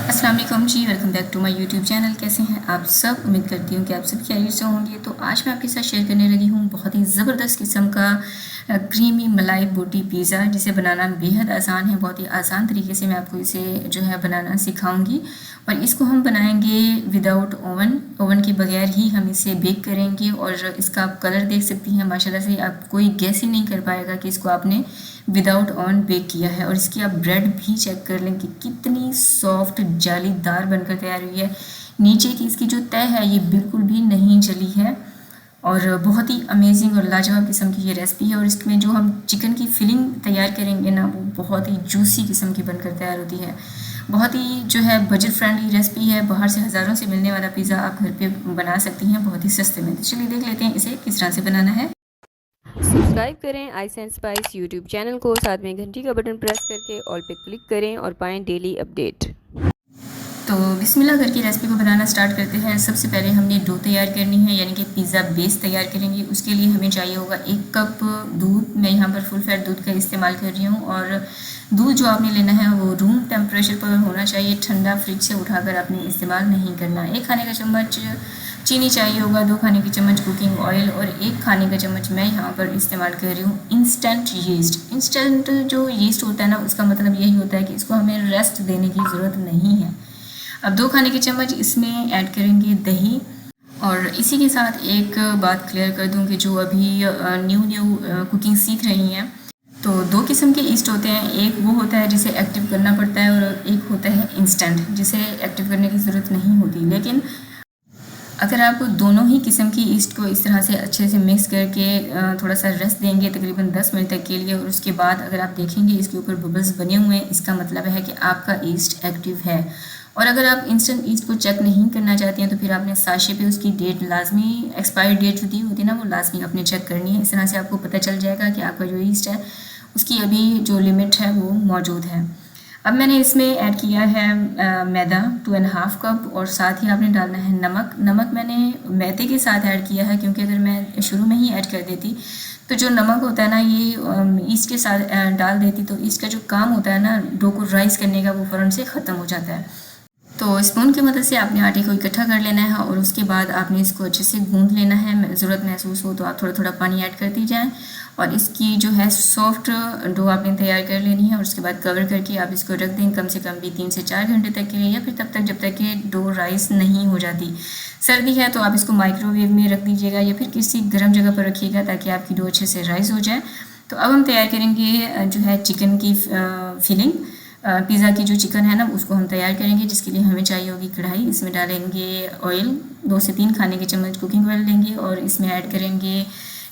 अस्सलाम वालेकुम जी, welcome back to my YouTube channel. कैसे हैं आप सब? उम्मीद करती हूँ कि आप सब खैरियत से होंगे। तो आज मैं आपके साथ शेयर करने लगी हूँ बहुत ही ज़बरदस्त किस्म का क्रीमी मलाई बोटी पिज़्ज़ा, जिसे बनाना बेहद आसान है। बहुत ही आसान तरीके से मैं आपको इसे जो है बनाना सिखाऊंगी और इसको हम बनाएंगे विदाउट ओवन के बगैर ही हम इसे बेक करेंगे। और इसका आप कलर देख सकती हैं, माशाल्लाह से आप कोई गैस ही नहीं कर पाएगा कि इसको आपने विदाउट ओवन बेक किया है। और इसकी आप ब्रेड भी चेक कर लें कि कितनी सॉफ्ट जालीदार बनकर तैयार हुई है। नीचे की इसकी जो तह है ये बिल्कुल भी नहीं जली है और बहुत ही अमेजिंग और लाजवाब किस्म की ये रेसिपी है। और इसमें जो हम चिकन की फिलिंग तैयार करेंगे ना, वो बहुत ही जूसी किस्म की बनकर तैयार होती है। बहुत ही जो है बजट फ्रेंडली रेसिपी है। बाहर से हज़ारों से मिलने वाला पिज़्ज़ा आप घर पे बना सकती हैं बहुत ही सस्ते में। तो चलिए देख लेते हैं इसे किस तरह से बनाना है। सब्सक्राइब करें ice and spice YouTube channel को, साथ में घंटी का बटन प्रेस करके ऑल पे क्लिक करें और पाएं डेली अपडेट। तो बिस्मिल्लाह करके रेसिपी को बनाना स्टार्ट करते हैं। सबसे पहले हमने डो तैयार करनी है, यानी कि पिज़्ज़ा बेस तैयार करेंगे। उसके लिए हमें चाहिए होगा 1 कप दूध। मैं यहाँ पर फुल फैट दूध का इस्तेमाल कर रही हूँ। और दूध जो आपने लेना है वो रूम टेम्परेचर पर होना चाहिए, ठंडा फ्रिज से उठाकर आपने इस्तेमाल नहीं करना। 1 खाने का चम्मच चीनी चाहिए होगा, 2 खाने के चम्मच कुकिंग ऑयल और 1 खाने का चम्मच मैं यहाँ पर इस्तेमाल कर रही हूँ इंस्टेंट यीस्ट। इंस्टेंट जो यीस्ट होता है ना, उसका मतलब यही होता है कि इसको हमें रेस्ट देने की ज़रूरत नहीं है। अब 2 खाने के चम्मच इसमें ऐड करेंगे दही। और इसी के साथ एक बात क्लियर कर दूं कि जो अभी न्यू कुकिंग सीख रही हैं, तो 2 किस्म के ईस्ट होते हैं। एक वो होता है जिसे एक्टिव करना पड़ता है और एक होता है इंस्टेंट, जिसे एक्टिव करने की ज़रूरत नहीं होती। लेकिन अगर आप दोनों ही किस्म की ईस्ट को इस तरह से अच्छे से मिक्स करके थोड़ा सा रेस्ट देंगे तकरीबन 10 मिनट तक के लिए, और उसके बाद अगर आप देखेंगे इसके ऊपर बबल्स बने हुए हैं, इसका मतलब है कि आपका ईस्ट एक्टिव है। और अगर आप इंस्टेंट ईस्ट को चेक नहीं करना चाहते हैं तो फिर आपने साशे पे उसकी डेट लाजमी, एक्सपायरी डेट जो दी होती है ना, वो लाजमी आपने चेक करनी है। इस तरह से आपको पता चल जाएगा कि आपका जो ईस्ट है उसकी अभी जो लिमिट है वो मौजूद है। अब मैंने इसमें ऐड किया है मैदा 2.5 कप, और साथ ही आपने डालना है नमक। नमक मैंने मैदे के साथ ऐड किया है, क्योंकि अगर मैं शुरू में ही ऐड कर देती तो जो नमक होता है ना, ये ईस्ट के साथ डाल देती तो ईस्ट का जो काम होता है ना डो को राइस करने का, वो फ़ौरन से ख़त्म हो जाता है। तो स्पून की मदद से आपने आटे को इकट्ठा कर लेना है और उसके बाद आपने इसको अच्छे से गूंद लेना है। ज़रूरत महसूस हो तो आप थोड़ा थोड़ा पानी ऐड करती जाएं। और इसकी जो है सॉफ्ट डो आपने तैयार कर लेनी है और उसके बाद कवर करके आप इसको रख दें कम से कम भी 3 से 4 घंटे तक के लिए, या फिर तब तक जब तक कि डो राइस नहीं हो जाती। सर्दी है तो आप इसको माइक्रोवेव में रख दीजिएगा या फिर किसी गर्म जगह पर रखिएगा ताकि आपकी डो अच्छे से राइस हो जाए। तो अब हम तैयार करेंगे जो है चिकन की फिलिंग। पिज़्ज़ा की जो चिकन है ना, उसको हम तैयार करेंगे, जिसके लिए हमें चाहिए होगी कढ़ाई। इसमें डालेंगे ऑयल, 2 से 3 खाने के चम्मच कुकिंग ऑयल लेंगे और इसमें ऐड करेंगे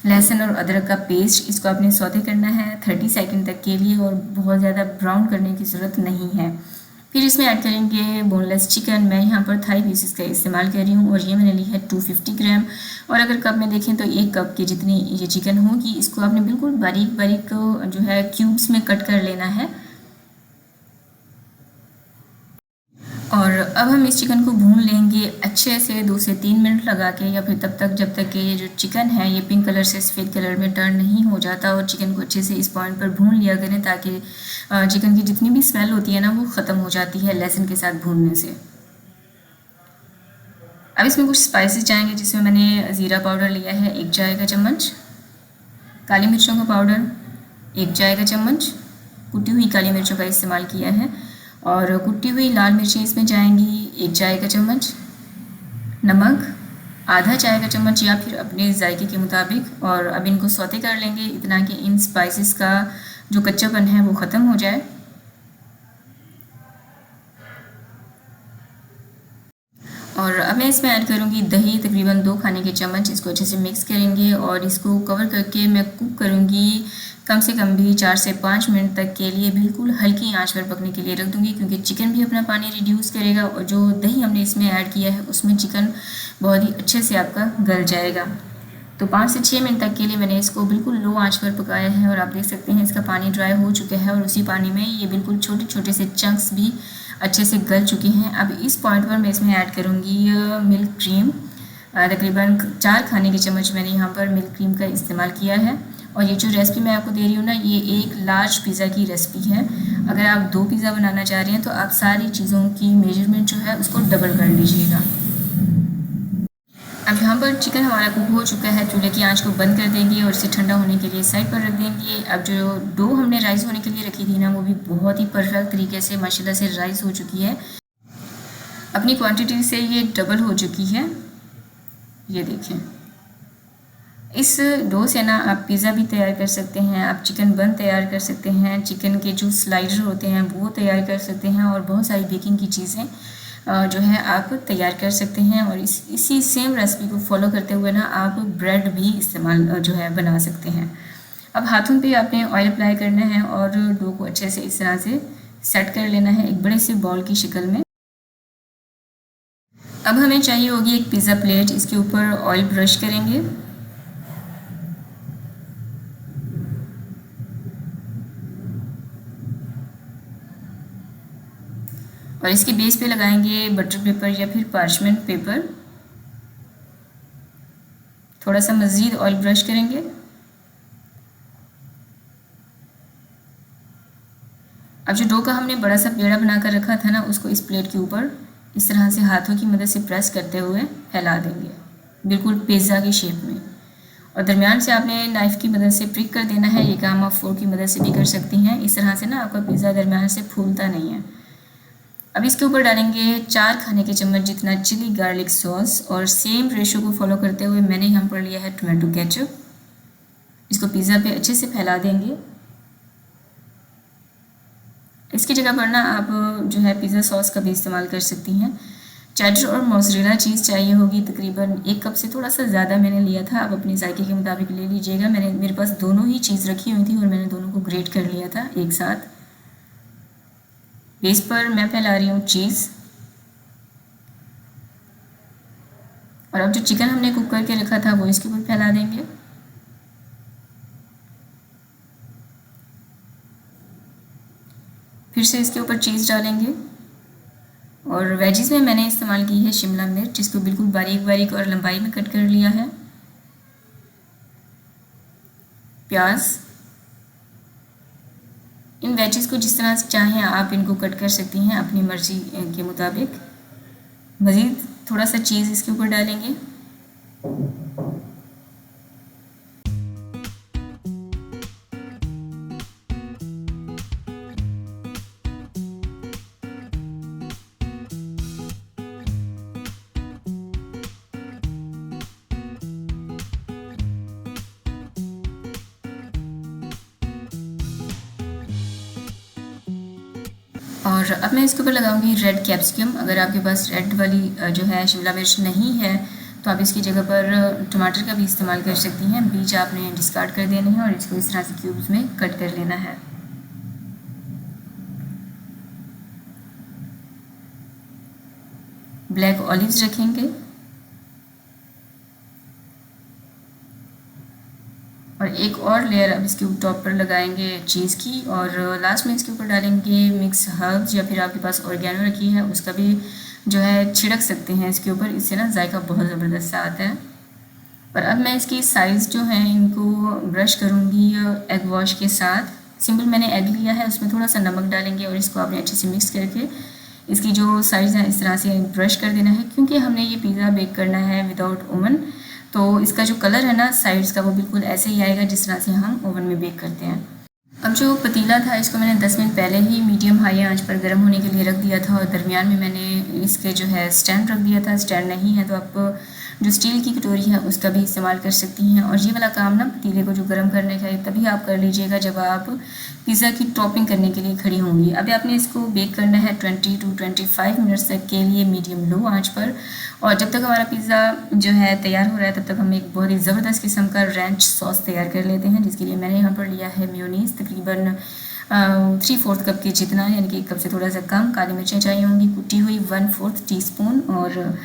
लहसुन और अदरक का पेस्ट। इसको आपने सौते करना है 30 सेकंड तक के लिए और बहुत ज़्यादा ब्राउन करने की ज़रूरत नहीं है। फिर इसमें ऐड करेंगे बोनलेस चिकन। मैं यहाँ पर थाई पीसेस का इस्तेमाल कर रही हूँ और ये मैंने ली है 250 ग्राम। और अगर कप में देखें तो 1 कप की जितनी ये चिकन होगी, इसको आपने बिल्कुल बारीक बारीक जो है क्यूब्स में कट कर लेना है। और अब हम इस चिकन को भून लेंगे अच्छे से 2 से 3 मिनट लगा के, या फिर तब तक जब तक कि ये जो चिकन है ये पिंक कलर से सफ़ेद कलर में टर्न नहीं हो जाता। और चिकन को अच्छे से इस पॉइंट पर भून लिया करें ताकि चिकन की जितनी भी स्मेल होती है ना, वो ख़त्म हो जाती है लहसुन के साथ भूनने से। अब इसमें कुछ स्पाइसेस जाएंगे, जिसमें मैंने ज़ीरा पाउडर लिया है 1 चाय का चम्मच, काली मिर्चों का पाउडर 1 चाय का चम्मच, कुटी हुई काली मिर्चों का इस्तेमाल किया है। और कुटी हुई लाल मिर्चें इसमें जाएंगी 1 चाय का चम्मच, नमक आधा चाय का चम्मच या फिर अपने जायके के मुताबिक। और अब इनको सौते कर लेंगे इतना कि इन स्पाइसेस का जो कच्चापन है वो ख़त्म हो जाए। और अब मैं इसमें ऐड करूँगी दही, तकरीबन 2 खाने के चम्मच। इसको अच्छे से मिक्स करेंगे और इसको कवर करके मैं कुक करूँगी कम से कम भी 4 से 5 मिनट तक के लिए। बिल्कुल हल्की आंच पर पकने के लिए रख दूँगी, क्योंकि चिकन भी अपना पानी रिड्यूस करेगा और जो दही हमने इसमें ऐड किया है उसमें चिकन बहुत ही अच्छे से आपका गल जाएगा। तो 5 से 6 मिनट तक के लिए मैंने इसको बिल्कुल लो आंच पर पकाया है और आप देख सकते हैं इसका पानी ड्राई हो चुका है और उसी पानी में ये बिल्कुल छोटे छोटे से चंक्स भी अच्छे से गल चुके हैं। अब इस पॉइंट पर मैं इसमें ऐड करूँगी मिल्क क्रीम। तकरीबन 4 खाने के चम्मच मैंने यहाँ पर मिल्क क्रीम का इस्तेमाल किया है। और ये जो रेसिपी मैं आपको दे रही हूँ ना, ये एक लार्ज पिज़्ज़ा की रेसिपी है। अगर आप 2 पिज़्ज़ा बनाना चाह रहे हैं तो आप सारी चीज़ों की मेजरमेंट जो है उसको डबल कर लीजिएगा। अब यहाँ पर चिकन हमारा कुक हो चुका है, चूल्हे की आंच को बंद कर देंगे और इसे ठंडा होने के लिए साइड पर रख देंगे। अब जो डो हमने राइस होने के लिए रखी थी ना, वो भी बहुत ही परफेक्ट तरीके से माशाल्लाह से राइस हो चुकी है। अपनी क्वांटिटी से ये डबल हो चुकी है, ये देखें। इस डो से ना आप पिज़्ज़ा भी तैयार कर सकते हैं, आप चिकन बन तैयार कर सकते हैं, चिकन के जो स्लाइडर होते हैं वो तैयार कर सकते हैं और बहुत सारी बेकिंग की चीज़ें जो है आप तैयार कर सकते हैं। और इसी सेम रेसिपी को फॉलो करते हुए ना आप ब्रेड भी इस्तेमाल जो है बना सकते हैं। अब हाथों पे आपने ऑयल अप्लाई करना है और डो को अच्छे से इस तरह से सेट कर लेना है एक बड़े से बॉल की शक्ल में। अब हमें चाहिए होगी एक पिज़्ज़ा प्लेट, इसके ऊपर ऑयल ब्रश करेंगे और इसके बेस पे लगाएंगे बटर पेपर या फिर पार्चमेंट पेपर। थोड़ा सा मज़ीद ऑयल ब्रश करेंगे। अब जो डो का हमने बड़ा सा पेड़ा बनाकर रखा था ना, उसको इस प्लेट के ऊपर इस तरह से हाथों की मदद से प्रेस करते हुए फैला देंगे, बिल्कुल पिज़्ज़ा की शेप में। और दरमियान से आपने नाइफ़ की मदद से प्रिक कर देना है। ये काम आप फोर्क की मदद से भी कर सकती हैं। इस तरह से ना आपका पिज़्ज़ा दरमियान से फूलता नहीं है। अब इसके ऊपर डालेंगे 4 खाने के चम्मच जितना चिली गार्लिक सॉस और सेम रेशो को फॉलो करते हुए मैंने यहाँ पर लिया है टोमेटो केचप। इसको पिज़्ज़ा पे अच्छे से फैला देंगे। इसकी जगह पर ना आप जो है पिज़्ज़ा सॉस का भी इस्तेमाल कर सकती हैं। चेडर और मोज़रेला चीज़ चाहिए होगी, तकरीबन 1 कप से थोड़ा सा ज़्यादा मैंने लिया था। आप अपने जायके के मुताबिक ले लीजिएगा। मेरे पास दोनों ही चीज़ रखी हुई थी और मैंने दोनों को ग्रेट कर लिया था एक साथ। बेस पर मैं फैला रही हूँ चीज़। और अब जो चिकन हमने कुक करके रखा था वो इसके ऊपर फैला देंगे। फिर से इसके ऊपर चीज़ डालेंगे और वेजिस में मैंने इस्तेमाल की है शिमला मिर्च, जिसको बिल्कुल बारीक बारीक और लंबाई में कट कर लिया है। प्याज, इन वेजिस को जिस तरह से चाहें आप इनको कट कर सकती हैं अपनी मर्ज़ी के मुताबिक। मज़ीद थोड़ा सा चीज़ इसके ऊपर डालेंगे। और अब मैं इसके ऊपर लगाऊंगी रेड कैप्सिकम। अगर आपके पास रेड वाली जो है शिमला मिर्च नहीं है तो आप इसकी जगह पर टमाटर का भी इस्तेमाल कर सकती हैं। बीज आपने डिस्कार्ड कर देने हैं और इसको इस तरह से क्यूब्स में कट कर लेना है। ब्लैक ऑलिव्स रखेंगे और एक और लेयर अब इसके टॉप पर लगाएंगे चीज़ की। और लास्ट में इसके ऊपर डालेंगे मिक्स हर्ब्स या फिर आपके पास ऑर्गेनो रखी है उसका भी जो है छिड़क सकते हैं इसके ऊपर। इससे ना जायका बहुत ज़बरदस्त आता है। और अब मैं इसकी साइज़ जो है इनको ब्रश करूँगी एग वॉश के साथ। सिंपल मैंने एग लिया है, उसमें थोड़ा सा नमक डालेंगे और इसको आपने अच्छे से मिक्स करके इसकी जो साइज़ है इस तरह से ब्रश कर देना है। क्योंकि हमने ये पिज़्ज़ा बेक करना है विदाउट ओवन, तो इसका जो कलर है ना साइड्स का वो बिल्कुल ऐसे ही आएगा जिस तरह से हम ओवन में बेक करते हैं। अब जो पतीला था इसको मैंने 10 मिनट पहले ही मीडियम हाई आंच पर गर्म होने के लिए रख दिया था और दरमियान में मैंने इसके जो है स्टैंड रख दिया था। स्टैंड नहीं है तो आप जो स्टील की कटोरी है उसका भी इस्तेमाल कर सकती हैं। और ये वाला काम ना पतीले को जो गर्म करने का है तभी आप कर लीजिएगा जब आप पिज़्ज़ा की टॉपिंग करने के लिए खड़ी होंगी। अभी आपने इसको बेक करना है 20 to 25 मिनट्स तक के लिए मीडियम लो आंच पर। और जब तक हमारा पिज़्ज़ा जो है तैयार हो रहा है तब तक हम एक बहुत ही ज़बरदस्त किस्म का रैंच सॉस तैयार कर लेते हैं, जिसके लिए मैंने यहाँ पर लिया है मेयोनीज़ तकरीबन 3/4 कप के जितना, यानी कि 1 कप से थोड़ा सा कम। काली मिर्चें चाहिए होंगी कुटी हुई 1/4 टीस्पून। और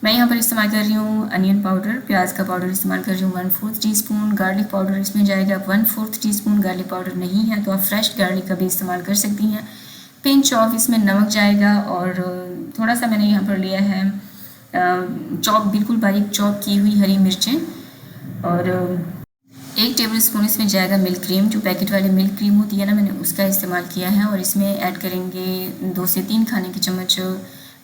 मैं यहाँ पर इस्तेमाल कर रही हूँ अनियन पाउडर, प्याज का पाउडर इस्तेमाल कर रही हूँ 1/4 टीस्पून। गार्लिक पाउडर इसमें जाएगा 1/4 टीस्पून। गार्लिक पाउडर नहीं है तो आप फ्रेश गार्लिक का भी इस्तेमाल कर सकती हैं। पिंच ऑफ इसमें नमक जाएगा और थोड़ा सा मैंने यहाँ पर लिया है चॉप, बिल्कुल बारीक चॉप की हुई हरी मिर्चें। और 1 टेबल स्पून इसमें जाएगा मिल्क क्रीम, जो पैकेट वाली मिल्क क्रीम होती है ना, मैंने उसका इस्तेमाल किया है। और इसमें ऐड करेंगे 2 से 3 खाने के चम्मच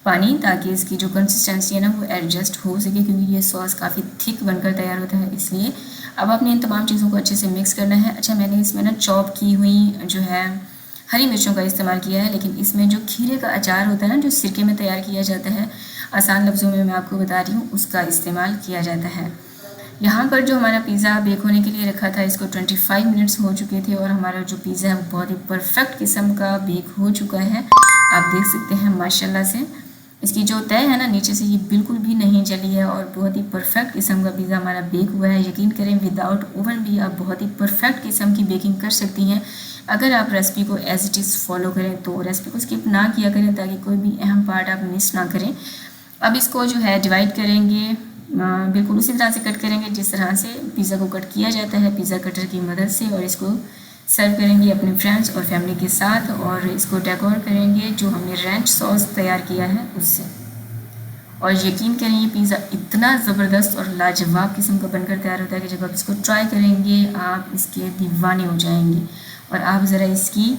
पानी, ताकि इसकी जो कंसिस्टेंसी है ना वो एडजस्ट हो सके, क्योंकि ये सॉस काफ़ी थिक बनकर तैयार होता है इसलिए। अब आपने इन तमाम चीज़ों को अच्छे से मिक्स करना है। अच्छा, मैंने इसमें ना चॉप की हुई जो है हरी मिर्चों का इस्तेमाल किया है, लेकिन इसमें जो खीरे का अचार होता है ना, जो सिरके में तैयार किया जाता है, आसान लफ्ज़ों में मैं आपको बता रही हूँ, उसका इस्तेमाल किया जाता है। यहाँ पर जो हमारा पिज़्ज़ा बेक होने के लिए रखा था, इसको 25 मिनट्स हो चुके थे और हमारा जो पिज़्ज़ा है वो बहुत ही परफेक्ट किस्म का बेक हो चुका है। आप देख सकते हैं माशाल्लाह से इसकी जो तय है ना नीचे से, ये बिल्कुल भी नहीं जली है और बहुत ही परफेक्ट किस्म का पिज़्ज़ा हमारा बेक हुआ है। यकीन करें, विदाउट ओवन भी आप बहुत ही परफेक्ट किस्म की बेकिंग कर सकती हैं अगर आप रेसिपी को एज इट इज़ फॉलो करें। तो रेसिपी को स्किप ना किया करें ताकि कोई भी अहम पार्ट आप मिस ना करें। अब इसको जो है डिवाइड करेंगे, बिल्कुल उसी तरह से कट करेंगे जिस तरह से पिज़्ज़ा को कट किया जाता है पिज़्ज़ा कटर की मदद से, और इसको सर्व करेंगे अपने फ्रेंड्स और फैमिली के साथ। और इसको डेकोर करेंगे जो हमने रैंच सॉस तैयार किया है उससे। और यकीन करें, ये पिज़्ज़ा इतना ज़बरदस्त और लाजवाब किस्म का बनकर तैयार होता है कि जब आप इसको ट्राई करेंगे आप इसके दीवाने हो जाएंगे। और आप ज़रा इसकी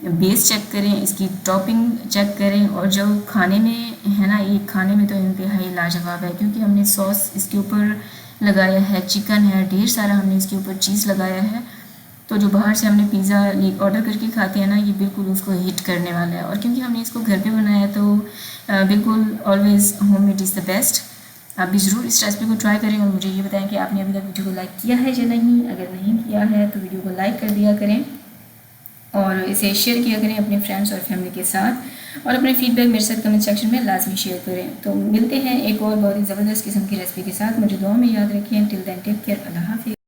बेस चेक करें, इसकी टॉपिंग चेक करें, और जो खाने में है ना, ये खाने में तो इंतहाई लाजवाब है, क्योंकि हमने सॉस इसके ऊपर लगाया है, चिकन है, ढेर सारा हमने इसके ऊपर चीज़ लगाया है। तो जो बाहर से हमने पिज़्ज़ा ऑर्डर करके खाते हैं ना, ये बिल्कुल उसको हिट करने वाला है। और क्योंकि हमने इसको घर पे बनाया है तो बिल्कुल always homemade is the best. आप भी ज़रूर इस रेसिपी को ट्राई करें और मुझे ये बताएं कि आपने अभी तक वीडियो को लाइक किया है या नहीं। अगर नहीं किया है तो वीडियो को लाइक कर दिया करें और इसे शेयर किया करें अपने फ्रेंड्स और फैमिली के साथ, और अपने फीडबैक मेरे साथ कमेंट सेक्शन में लाजमी शेयर करें। तो मिलते हैं एक और बहुत ही ज़बरदस्त किस्म की रेसिपी के साथ। मुझे दुआ में याद रखें। टिल देन टेक केयर, अल्लाह हाफिज़।